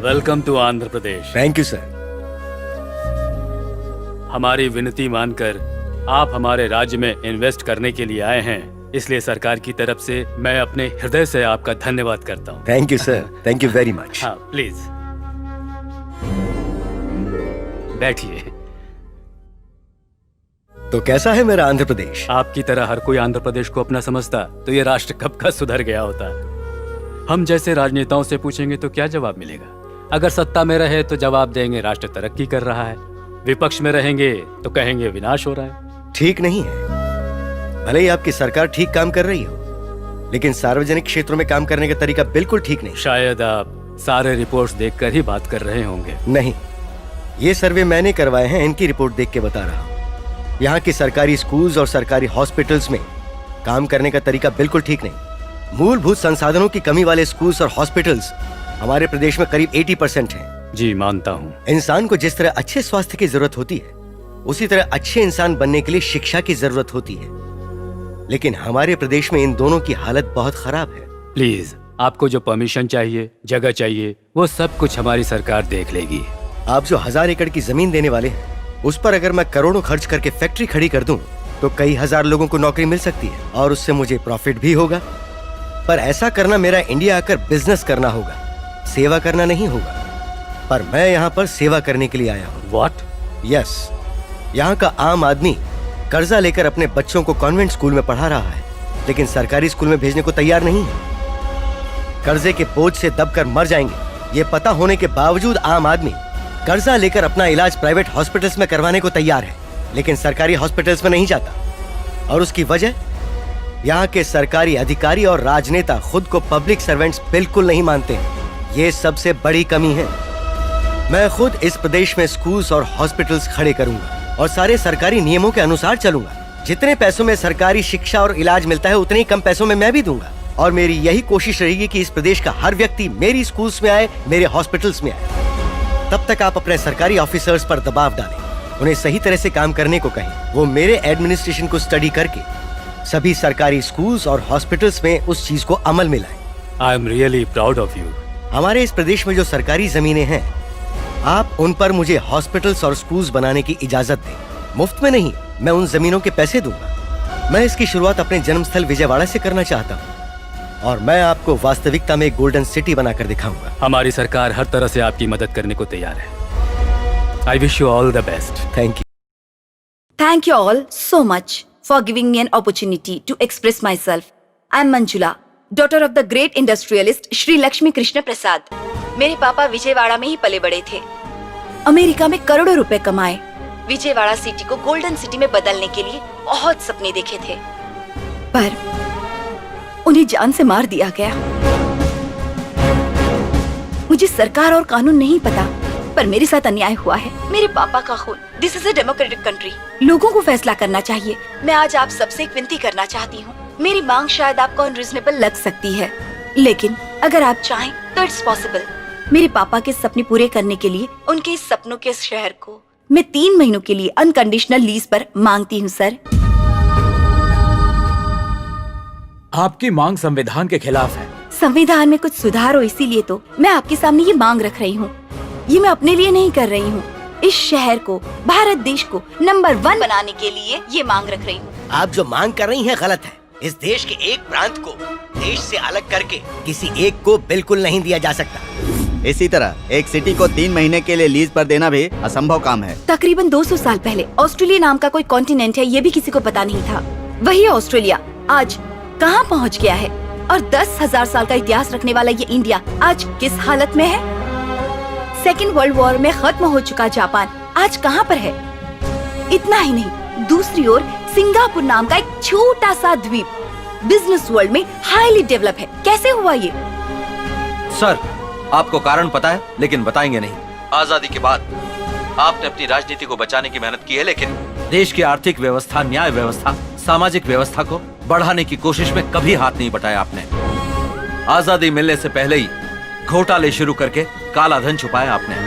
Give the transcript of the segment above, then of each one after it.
Welcome to Andhra Pradesh. Thank you sir. हमारी विनती मानकर आप हमारे राज्य में इन्वेस्ट करने के लिए आए हैं, इसलिए सरकार की तरफ से मैं अपने हृदय से आपका धन्यवाद करता हूँ। Thank you sir, thank you very much. हाँ प्लीज बैठिए। तो कैसा है मेरा आंध्र प्रदेश? आपकी तरह हर कोई आंध्र प्रदेश को अपना समझता तो ये राष्ट्र कब का सुधर गया होता। हम जैसे राजनेताओं से पूछेंगे तो क्या जवाब मिलेगा? अगर सत्ता में रहे तो जवाब देंगे राष्ट्र तरक्की कर रहा है, विपक्ष में रहेंगे तो कहेंगे विनाश हो रहा है। ठीक नहीं है। भले ही आपकी सरकार ठीक काम कर रही हो, लेकिन सार्वजनिक क्षेत्रों में काम करने का तरीका बिल्कुल ठीक नहीं। शायद आप सारे रिपोर्ट्स देखकर ही बात कर रहे होंगे। नहीं, ये सर्वे मैंने करवाए हैं, इनकी रिपोर्ट देख के बता रहा हूँ। यहाँ की सरकारी स्कूल्स और सरकारी हॉस्पिटल्स में काम करने का तरीका बिल्कुल ठीक नहीं। मूलभूत संसाधनों की कमी वाले स्कूल्स और हॉस्पिटल्स हमारे प्रदेश में करीब 80% हैं। जी मानता हूँ। इंसान को जिस तरह अच्छे स्वास्थ्य की जरूरत होती है, उसी तरह अच्छे इंसान बनने के लिए शिक्षा की जरूरत होती है, लेकिन हमारे प्रदेश में इन दोनों की हालत बहुत खराब है। प्लीज, आपको जो परमिशन चाहिए, जगह चाहिए, वो सब कुछ हमारी सरकार देख लेगी। आप जो 1000 एकड़ की जमीन देने वाले हैं, उस पर अगर मैं करोड़ों खर्च करके फैक्ट्री खड़ी कर दूं, तो कई हजार लोगों को नौकरी मिल सकती है और उससे मुझे प्रॉफिट भी होगा। पर ऐसा करना मेरा इंडिया आकर बिजनेस करना होगा, सेवा करना नहीं होगा। पर मैं यहाँ पर सेवा करने के लिए आया हूँ। What? यस, यहाँ का आम आदमी कर्जा लेकर अपने बच्चों को कॉन्वेंट स्कूल में पढ़ा रहा है, लेकिन सरकारी स्कूल में भेजने को तैयार नहीं है। कर्जे के बोझ से दबकर मर जाएंगे, ये पता होने के बावजूद आम आदमी कर्जा लेकर अपना इलाज प्राइवेट हॉस्पिटल्स में करवाने को तैयार है, लेकिन सरकारी हॉस्पिटल्स में नहीं जाता। और उसकी वजह, यहाँ के सरकारी अधिकारी और राजनेता खुद को पब्लिक सर्वेंट्स बिल्कुल नहीं मानते हैं। ये सबसे बड़ी कमी है। मैं खुद इस प्रदेश में स्कूल्स और हॉस्पिटल्स खड़े करूंगा और सारे सरकारी नियमों के अनुसार चलूंगा। जितने पैसों में सरकारी शिक्षा और इलाज मिलता है, उतने ही कम पैसों में मैं भी दूंगा। और मेरी यही कोशिश रहेगी कि इस प्रदेश का हर व्यक्ति मेरी स्कूल्स में आए, मेरे हॉस्पिटल्स में आए। तब तक आप अपने सरकारी ऑफिसर्स पर दबाव डालें, उन्हें सही तरह से काम करने को कहें। वो मेरे एडमिनिस्ट्रेशन को स्टडी करके सभी सरकारी स्कूल्स और हॉस्पिटल्स में उस चीज को अमल में लाएं। I am really proud of you. हमारे इस प्रदेश में जो सरकारी जमीनें हैं, आप उन पर मुझे हॉस्पिटल्स और स्कूल्स बनाने की इजाजत दें। मुफ्त में नहीं, मैं उन जमीनों के पैसे दूंगा। मैं इसकी शुरुआत अपने जन्मस्थल विजयवाड़ा से करना चाहता हूँ और मैं आपको वास्तविकता में एक गोल्डन सिटी बनाकर दिखाऊंगा। हमारी सरकार हर तरह से आपकी मदद करने को तैयार है। I wish you all the best. Thank you. Thank you all so much for giving me an opportunity to express myself. I am Manjula, daughter of the great industrialist Shri Lakshmi Krishna Prasad. मेरे पापा विजयवाड़ा में ही पले बड़े थे। America में करोड़ों रुपए कमाए। विजयवाड़ा सिटी को गोल्डन सिटी में बदलने के लिए बहुत सपने देखे थे, पर उन्हें जान से मार दिया गया। मुझे सरकार और कानून नहीं पता, पर मेरे साथ अन्याय हुआ है। मेरे पापा का खून। This is a democratic country. लोगों को फैसला करना चाहिए। मैं आज आप सबसे एक विनती करना चाहती हूँ। मेरी मांग शायद आपको अनरीजनेबल लग सकती है, लेकिन अगर आप चाहें तो इट्स पॉसिबल। मेरे पापा के सपने पूरे करने के लिए उनके इस सपनों के शहर को मैं 3 महीनों के लिए अनकंडीशनल लीज पर मांगती हूँ सर। आपकी मांग संविधान के खिलाफ है। संविधान में कुछ सुधार हो, इसीलिए तो मैं आपके सामने ये मांग रख रही हूँ। ये मैं अपने लिए नहीं कर रही हूँ, इस शहर को, भारत देश को नंबर 1 बनाने के लिए ये मांग रख रही हूँ। आप जो मांग कर रही हैं गलत है। इस देश के एक प्रांत को देश से अलग करके किसी एक को बिल्कुल नहीं दिया जा सकता। इसी तरह एक सिटी को 3 महीने के लिए लीज पर देना भी असंभव काम है। तकरीबन 200 साल पहले ऑस्ट्रेलिया नाम का कोई कॉन्टिनेंट है, ये भी किसी को पता नहीं था। वही ऑस्ट्रेलिया आज कहाँ पहुँच गया है, और 10,000 साल का इतिहास रखने वाला ये इंडिया आज किस हालत में है। सेकेंड वर्ल्ड वॉर में खत्म हो चुका जापान आज कहाँ पर है। इतना ही नहीं, दूसरी ओर सिंगापुर नाम का एक छोटा सा द्वीप बिजनेस वर्ल्ड में हाईली डेवलप है। कैसे हुआ ये? सर, आपको कारण पता है, लेकिन बताएंगे नहीं। आजादी के बाद आपने अपनी राजनीति को बचाने की मेहनत की है, लेकिन देश की आर्थिक व्यवस्था, न्याय व्यवस्था, सामाजिक व्यवस्था को बढ़ाने की कोशिश में कभी हाथ नहीं बटाया आपने। आजादी मिलने से पहले ही घोटाले शुरू करके काला धन छुपाया आपने।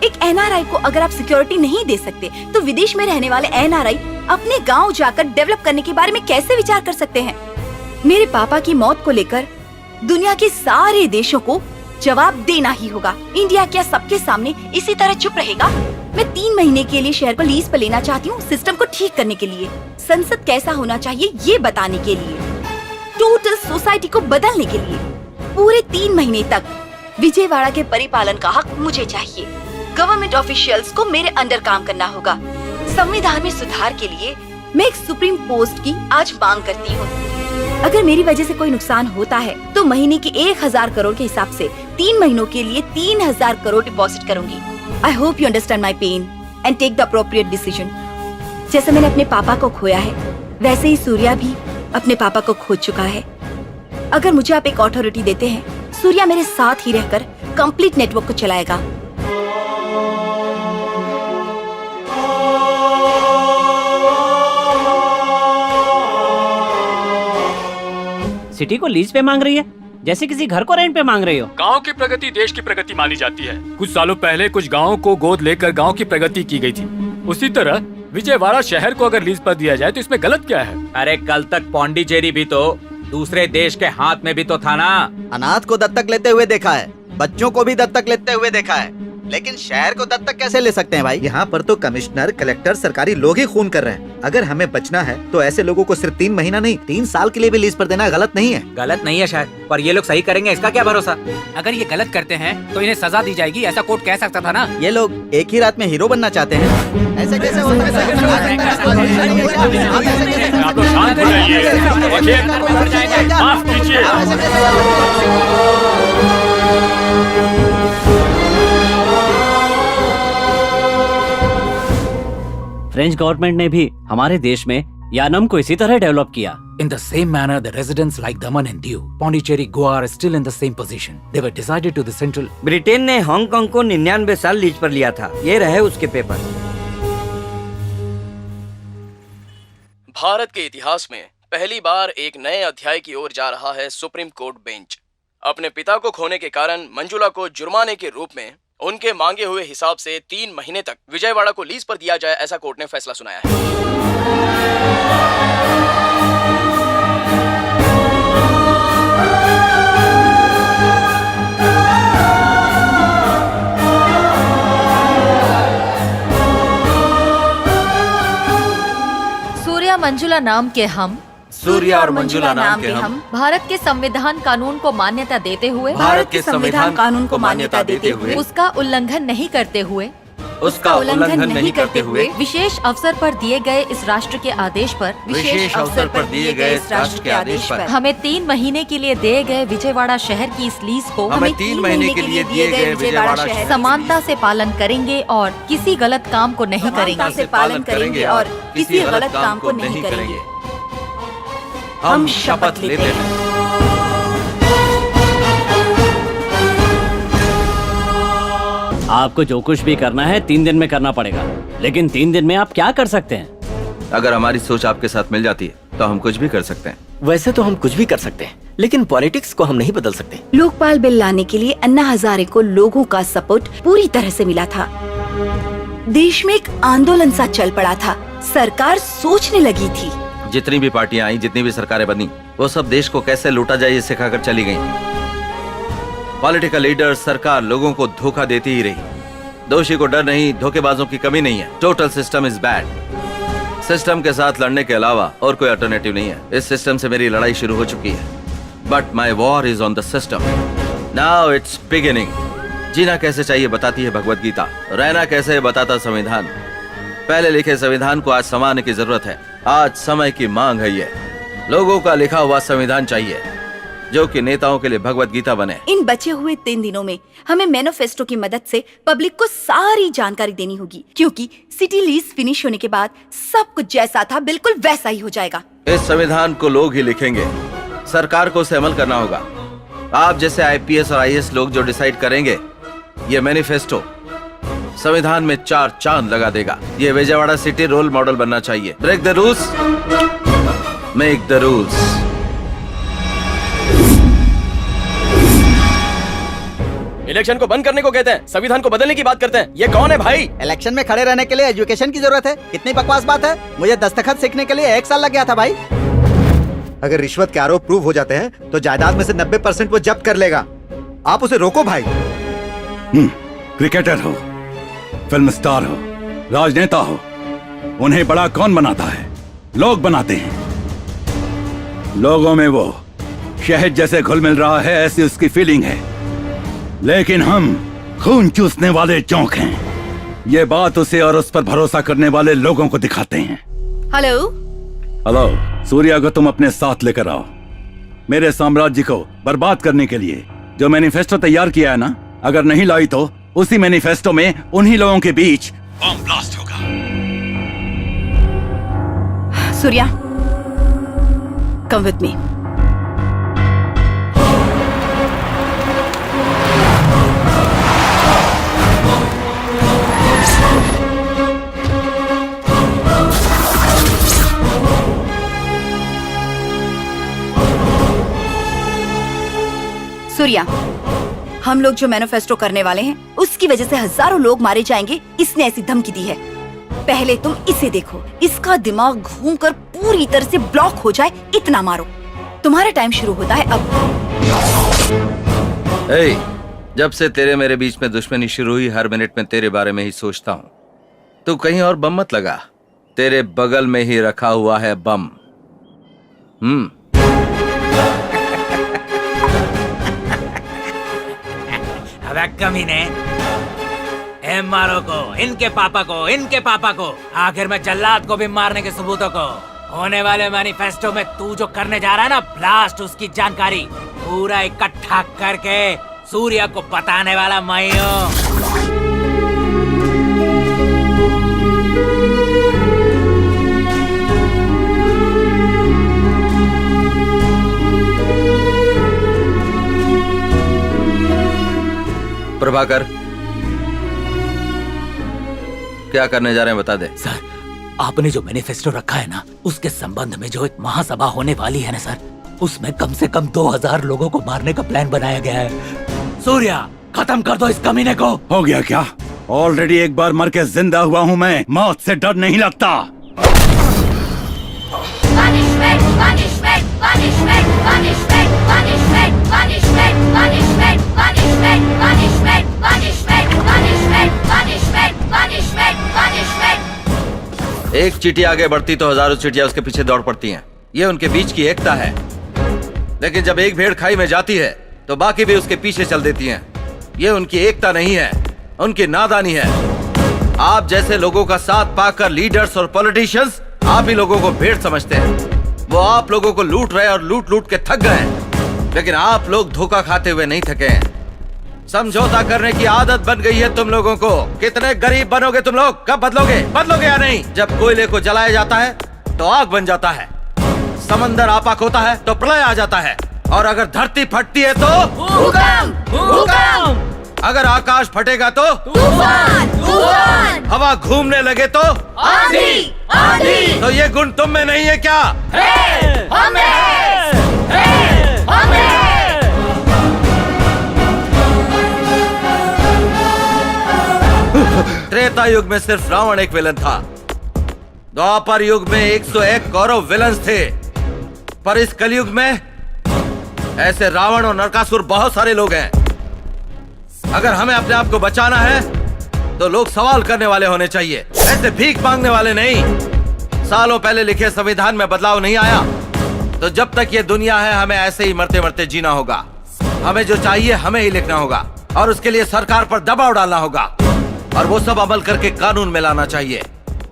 एक एनआरआई को अगर आप सिक्योरिटी नहीं दे सकते, तो विदेश में रहने वाले एनआरआई अपने गांव जाकर डेवलप करने के बारे में कैसे विचार कर सकते हैं? मेरे पापा की मौत को लेकर दुनिया के सारे देशों को जवाब देना ही होगा। इंडिया क्या सबके सामने इसी तरह चुप रहेगा? मैं 3 महीने के लिए शहर को लीज पर लेना चाहती हूँ, सिस्टम को ठीक करने के लिए, संसद कैसा होना चाहिए ये बताने के लिए, टोटल सोसाइटी को बदलने के लिए। पूरे 3 महीने तक विजयवाड़ा के परिपालन का हक मुझे चाहिए। गवर्नमेंट ऑफिशियल्स को मेरे अंडर काम करना होगा। संविधान में सुधार के लिए मैं एक सुप्रीम पोस्ट की आज मांग करती हूँ। अगर मेरी वजह से कोई नुकसान होता है तो महीने के 1000 करोड़ के हिसाब से 3 महीनों के लिए 3000 करोड़ डिपॉजिट करूंगी। I hope you understand my pain and take the appropriate decision. जैसे मैंने अपने पापा को खोया है, वैसे ही सूर्या भी अपने पापा को खो चुका है। अगर मुझे आप एक अथॉरिटी देते हैं, सूर्या मेरे साथ ही रहकर कंप्लीट नेटवर्क को चलाएगा। सिटी को लीज पे मांग रही है, जैसे किसी घर को रेंट पे मांग रही हो। गांव की प्रगति देश की प्रगति मानी जाती है। कुछ सालों पहले कुछ गांवों को गोद लेकर गांव की प्रगति की गई थी। उसी तरह विजयवाड़ा शहर को अगर लीज पर दिया जाए तो इसमें गलत क्या है? अरे कल तक पौंडीचेरी भी तो दूसरे देश के हाथ में भी तो था ना। अनाथ को दत्तक लेते हुए देखा है, बच्चों को भी दत्तक लेते हुए देखा है, लेकिन शहर को दत्तक कैसे ले सकते हैं भाई? यहाँ पर तो कमिश्नर, कलेक्टर, सरकारी लोग ही खून कर रहे हैं। अगर हमें बचना है तो ऐसे लोगों को सिर्फ 3 महीना नहीं 3 साल के लिए भी लीज पर देना गलत नहीं है। गलत नहीं है शायद, पर ये लोग सही करेंगे इसका क्या भरोसा। अगर ये गलत करते हैं तो इन्हें सजा दी जाएगी, ऐसा कोर्ट कह सकता था ना। ये लोग एक ही रात में हीरो बनना चाहते हैं, ऐसे कैसे हो सकता आप लोग शांत हो जाइए। देखिए, माफ कीजिए। फ्रेंच गवर्नमेंट ने भी हमारे देश में यानम को इसी तरह डेवलप किया। In the same manner, the residents like Daman and Diu, Pondicherry, Goa are still in the same position. They were decided to the central. Britain ने हांगकांग को 99 साल लीज पर लिया था। ये रहे उसके पेपर। भारत के इतिहास में पहली बार एक नए अध्याय की ओर जा रहा है सुप्रीम कोर्ट बेंच। अपने पिता को खोने के कारण मंजुला को जुर्माने के रूप में उनके मांगे हुए हिसाब से 3 महीने तक विजयवाड़ा को लीज पर दिया जाए, ऐसा कोर्ट ने फैसला सुनाया है। सूर्या मंजुला नाम के हम, सूर्या और मंजुला नाम के हम भारत के संविधान कानून को मान्यता देते हुए, भारत के संविधान कानून को मान्यता देते हुए, उसका उल्लंघन नहीं करते हुए, उसका उल्लंघन नहीं करते हुए, विशेष अवसर पर दिए गए इस राष्ट्र के आदेश पर, विशेष अवसर पर दिए गए इस राष्ट्र के आदेश पर हमें 3 महीने के लिए दिए गए विजयवाड़ा शहर की इस लीज को हमें 3 महीने के लिए दिए गए विजयवाड़ा शहर समानता से पालन करेंगे और किसी गलत काम को नहीं करेंगे। से पालन करेंगे और किसी गलत काम को नहीं करेंगे। हम शपथ लेते हैं। आपको जो कुछ भी करना है 3 दिन में करना पड़ेगा, लेकिन 3 दिन में आप क्या कर सकते हैं? अगर हमारी सोच आपके साथ मिल जाती है तो हम कुछ भी कर सकते हैं। वैसे तो हम कुछ भी कर सकते हैं, लेकिन पॉलिटिक्स को हम नहीं बदल सकते। लोकपाल बिल लाने के लिए अन्ना हजारे को लोगों का सपोर्ट पूरी तरह से मिला था। देश में एक आंदोलन सा चल पड़ा था। सरकार सोचने लगी थी। जितनी भी पार्टियां आई, जितनी भी सरकारें बनी, वो सब देश को कैसे लूटा जाए ये सिखाकर चली गईं। पॉलिटिकल लीडर, सरकार लोगों को धोखा देती ही रही। दोषी को डर नहीं, धोखेबाजों की कमी नहीं है। Total system is bad. System के साथ लड़ने के अलावा और कोई अल्टरनेटिव नहीं है। इस सिस्टम से मेरी लड़ाई शुरू हो चुकी है, but my war is on the system. Now it's beginning. जीना कैसे चाहिए बताती है भगवत गीता, रहना कैसे है बताता संविधान। पहले लिखे संविधान को आज संवारने की जरूरत है। आज समय की मांग है ये। लोगों का लिखा हुआ संविधान चाहिए जो कि नेताओं के लिए भगवत गीता बने। इन बचे हुए 3 दिनों में हमें मैनिफेस्टो की मदद से पब्लिक को सारी जानकारी देनी होगी, क्योंकि सिटी लीज फिनिश होने के बाद सब कुछ जैसा था बिल्कुल वैसा ही हो जाएगा। इस संविधान को लोग ही लिखेंगे, सरकार को उसे अमल करना होगा। आप जैसे IPS और IAS लोग जो डिसाइड करेंगे, ये मैनिफेस्टो संविधान में 4 चांद लगा देगा। ये विजयवाड़ा सिटी रोल मॉडल बनना चाहिए। Break the rules, make the rules. Election को बंद करने को कहते हैं, संविधान को बदलने की बात करते हैं। ये कौन है भाई? इलेक्शन में खड़े रहने के लिए एजुकेशन की जरूरत है। कितनी बकवास बात है। मुझे दस्तखत सीखने के लिए 1 साल लग गया था भाई। अगर रिश्वत के आरोप प्रूव हो जाते हैं तो जायदाद में से 90% वो जब्त कर लेगा। आप उसे रोको भाई। क्रिकेटर हो, फिल्म स्टार हो, राजनेता हो, उन्हें बड़ा कौन बनाता है? लोग बनाते हैं। लोगों में वो शहद जैसे घुल मिल रहा है, ऐसी उसकी फीलिंग है। लेकिन हम खून चूसने वाले चौंक हैं। ये बात उसे और उस पर भरोसा करने वाले लोगों को दिखाते हैं। हेलो हेलो, सूर्या को तुम अपने साथ लेकर आओ। मेरे साम्राज्य को बर्बाद करने के लिए जो मैनिफेस्टो तैयार किया है ना, अगर नहीं लाई तो उसी मैनिफेस्टो में उन्हीं लोगों के बीच बम ब्लास्ट होगा। Surya, come with me. Surya, हम लोग जो मैनिफेस्टो करने वाले हैं उसकी वजह से हजारों लोग मारे जाएंगे, इसने ऐसी धमकी दी है। पहले तुम इसे देखो, इसका दिमाग घूमकर पूरी तरह से ब्लॉक हो जाए, इतना मारो। तुम्हारा टाइम शुरू होता है अब। जब से तेरे मेरे बीच में दुश्मनी शुरू हुई, हर मिनट में तेरे बारे में ही सोचता हूँ। तू कहीं और बम मत लगा, तेरे बगल में ही रखा हुआ है बम। अबे कमीने, मारो को, इनके पापा को, आखिर में जल्लाद को भी मारने के सबूतों को। होने वाले मैनिफेस्टो में तू जो करने जा रहा है ना ब्लास्ट, उसकी जानकारी पूरा इकट्ठा करके सूर्या को बताने वाला मैं हूँ। प्रभाकर, क्या करने जा रहे हैं बता दे। सर, आपने जो मैनिफेस्टो रखा है ना, उसके संबंध में जो एक महासभा होने वाली है ना सर, उसमें कम से कम 2000 लोगों को मारने का प्लान बनाया गया है। सूर्या, खत्म कर दो इस कमीने को। हो गया क्या? ऑलरेडी एक बार मर के जिंदा हुआ हूँ मैं, मौत से डर नहीं लगता। punishment, punishment, punishment, punishment, punishment, punishment, punishment, punishment, punishment, punishment, punishment, punishment, punishment, punishment। एक चींटी आगे बढ़ती तो हजारों चींटियां उसके पीछे दौड़ पड़ती हैं। ये उनके बीच की एकता है। लेकिन जब एक भेड़ खाई में जाती है तो बाकी भी उसके पीछे चल देती हैं। ये उनकी एकता नहीं है, उनकी नादानी है। आप जैसे लोगों का साथ पाकर लीडर्स और पॉलिटिशियंस आप ही लोगों को भेड़ समझते हैं। वो आप लोगों को लूट रहे और लूट लूट के थक गए हैं। लेकिन आप लोग धोखा खाते हुए नहीं थके हैं। समझौता करने की आदत बन गई है तुम लोगों को। कितने गरीब बनोगे तुम लोग? कब बदलोगे? बदलोगे या नहीं? जब कोयले को जलाया जाता है तो आग बन जाता है, समंदर आपाक होता है तो प्रलय आ जाता है, और अगर धरती फटती है तो भूकंप, भूकंप। अगर आकाश फटेगा तो तूफान, तूफान। हवा घूमने लगे तो आंधी, आंधी। तो ये गुण तुम में नहीं है क्या? है, हम है, हम है। त्रेता युग में सिर्फ रावण एक विलन था। द्वापर युग में 101 कौरव विलन्स थे। पर इस कलयुग में ऐसे रावण और नरकासुर बहुत सारे लोग हैं। अगर हमें अपने आप को बचाना है तो लोग सवाल करने वाले होने चाहिए, ऐसे भीख मांगने वाले नहीं। सालों पहले लिखे संविधान में बदलाव नहीं आया तो जब तक ये दुनिया है हमें ऐसे ही मरते मरते जीना होगा। हमें जो चाहिए हमें ही लिखना होगा और उसके लिए सरकार पर दबाव डालना होगा और वो सब अमल करके कानून में लाना चाहिए।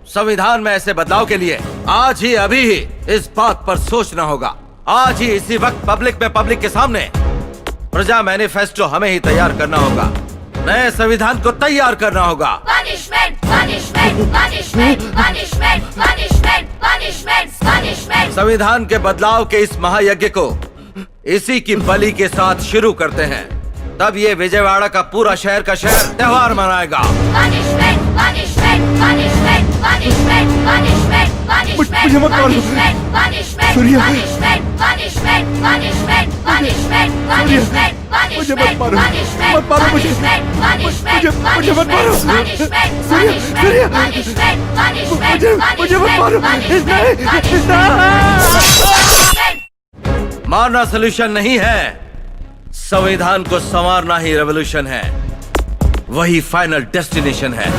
संविधान में ऐसे बदलाव के लिए आज ही अभी ही इस बात पर सोचना होगा। आज ही इसी वक्त पब्लिक के सामने प्रजा मैनिफेस्टो हमें ही तैयार करना होगा। नए संविधान को तैयार करना होगा। Punishment, punishment, punishment, punishment, punishment, punishment, punishment। संविधान के बदलाव के इस महायज्ञ को इसी की बलि के साथ शुरू करते हैं। तब ये विजयवाड़ा का पूरा शहर का शहर त्योहार मनाएगा। Punishment, punishment, punishment, punishment, punishment, punishment, punishment, punishment, punishment, punishment, punishment, punishment, punishment, punishment, punishment, punishment, punishment, मारना सलूशन नहीं है, संविधान को संवारना ही रेवोल्यूशन है, वही फाइनल डेस्टिनेशन है।